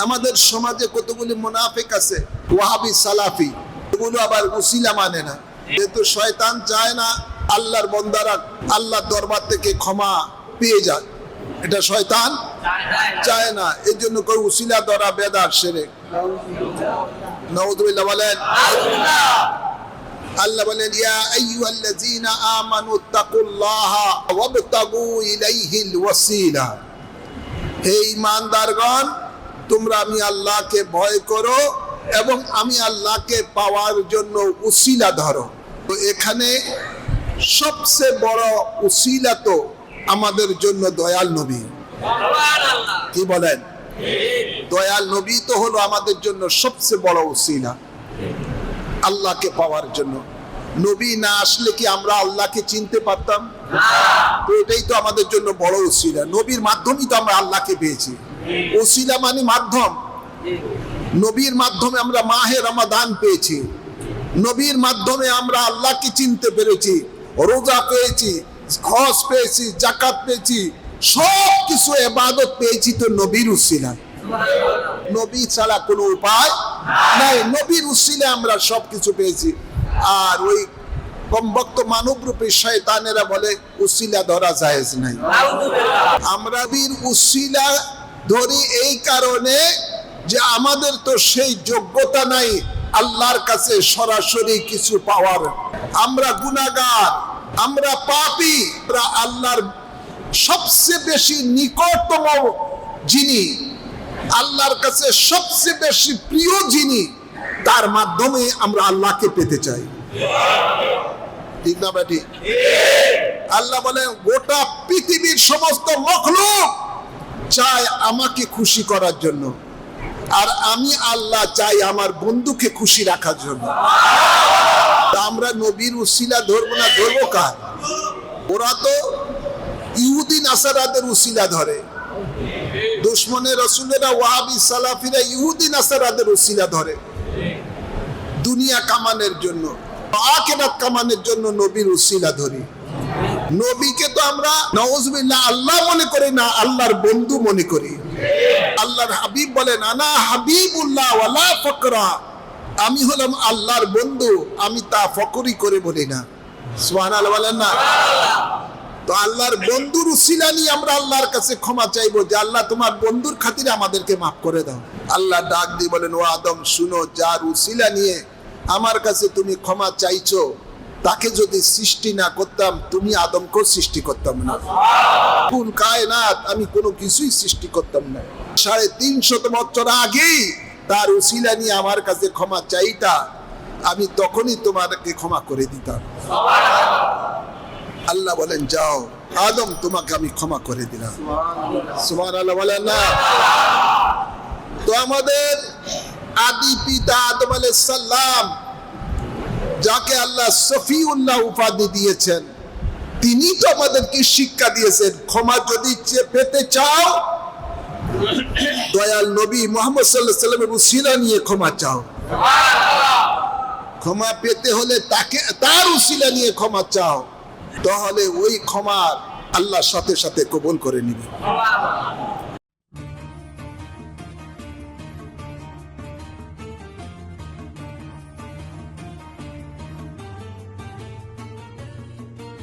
আমাদের সমাজে কতগুলি মুনাফিক আছে, ওয়াহাবি সালাফি, এগুলো আবার উসিলা মানে না। যেহেতু শয়তান চায় না আল্লাহর বান্দারা আল্লাহর দরবার থেকে ক্ষমা পেয়ে যায়, এটা শয়তান চায় না। এই জন্য কই উসিলা ধরা বেদাত শিরক। নাউযুবিল্লাহ বলেন। আল্লাহ বলেন ইয়া আইয়ুহাল্লাযীনা আমানু তাকুল্লাহা ওয়াবতাগু ইলাইহিল ওয়াসিলা। হে ঈমানদারগণ, তোমরা আমি আল্লাহকে ভয় করো এবং আমি আল্লাহকে পাওয়ার জন্য উসিলা ধরো। তো এখানে সবচেয়ে বড় উসিলা তো আমাদের জন্য দয়াল নবী। কি বলেন? দয়াল নবী তো হলো আমাদের জন্য সবচেয়ে বড় উসিলা আল্লাহকে পাওয়ার জন্য। নবী না আসলে কি আমরা আল্লাহকে চিনতে পারতাম? তো এটাই তো আমাদের জন্য বড় উসিলা। নবীর মাধ্যমেই তো আমরা আল্লাহকে পেয়েছি। উসিলা মানে মাধ্যম। নবীর মাধ্যমে আমরা মাহে রমাদান পেয়েছি, নবীর মাধ্যমে আমরা আল্লাহকে চিনতে পেরেছি, রোজা পেয়েছি, হজ পেয়েছি, যাকাত পেয়েছি, সব কিছু ইবাদত পেয়েছি তো নবীর উসিলা। নবী ছাড়া কোনো উপায় নাই, নবীর উসিলা আমরা সবকিছু পেয়েছি। আর ওই কমবক্ত মানব রূপী শয়তানেরা বলে উসিলা ধরা জায়েজ নাই। আমরা বীর উসিলা ধরি এই কারণে যে আমাদের তো সেই যোগ্যতা নাই আল্লাহর কাছে সরাসরি কিছু পাওয়ার। আমরা গুনাহগার, আমরা পাপী। আমরা আল্লাহর সবচেয়ে বেশি নিকটতম যিনি, আল্লাহর কাছে সবচেয়ে বেশি প্রিয় যিনি, তার মাধ্যমে আমরা আল্লাহকে পেতে চাই। ঠিক না বেটি? আল্লাহ বলেন গোটা পৃথিবীর সমস্ত মখলুক চায় আমাকে খুশি করার জন্য, আর আমি আল্লাহ চাই আমার বন্ধুকে খুশি রাখার জন্য। তা আমরা নবীর উসিলা ধরবো না, ধরবো কার? ওরা তো ইহুদি নাসারাদের উসিলা ধরে। দুশমনে রাসূলেরা ওয়াহাবি সালাফিরা ইহুদি নাসারাদের উসিলা ধরে দুনিয়া কামানের জন্য, আখিরাত কামানের জন্য নবীর উসিলা ধরি। নবীকে তো আমরা নাউযুবিল্লাহ আল্লাহ মনে করি না, আল্লাহর বন্ধু মনে করি। আল্লাহর হাবিব বলেন আনা হাবিবুল্লাহ ওয়ালা ফকরা, আমি হলাম আল্লাহর বন্ধু, আমি তা ফকরি করে বলি না। সুবহানাল্লাহ বলেন না? তো আল্লাহর বন্ধুর উসিলা নিয়ে আমরা আল্লাহর কাছে ক্ষমা চাইবো যে আল্লাহ তোমার বন্ধুর খাতিরে আমাদেরকে মাফ করে দাও। আল্লাহ ডাক দিয়ে বলেন ও আদম শুনো, যার উসিলা নিয়ে আমার কাছে তুমি ক্ষমা চাইছো, তাকে যদি সৃষ্টি না করতাম তুমি আদমকেও সৃষ্টি করতাম না। কুল কায়নাত আমি কোনো কিছুই সৃষ্টি করতাম না। 350 বছর আগেই তার উসিলা নিয়ে আমার কাছে ক্ষমা চাইতা, আমি তখনই তোমাকে ক্ষমা করে দিতাম। আল্লাহ বলেন যাও আদম, তোমাকে আমি ক্ষমা করে দিলাম। সুবহানাল্লাহ বলেন না? তো আমাদের আদি পিতা আদম আলাইহিস সালাম, যাকে আল্লাহ সফিউল্লাহ উপাধি দিয়েছেন, তিনি তো আমাদেরকে শিক্ষা দিয়েছেন ক্ষমা যদি পেতে চাও দয়াল নবী মুহাম্মদ সাল্লাল্লাহু আলাইহি ওয়াসাল্লামের উসিলা নিয়ে ক্ষমা চাও। ক্ষমা পেতে হলে তাকে তার উসিলা নিয়ে ক্ষমা চাও, তাহলে ওই ক্ষমা আল্লাহ সাথে সাথে কবুল করে নিবে।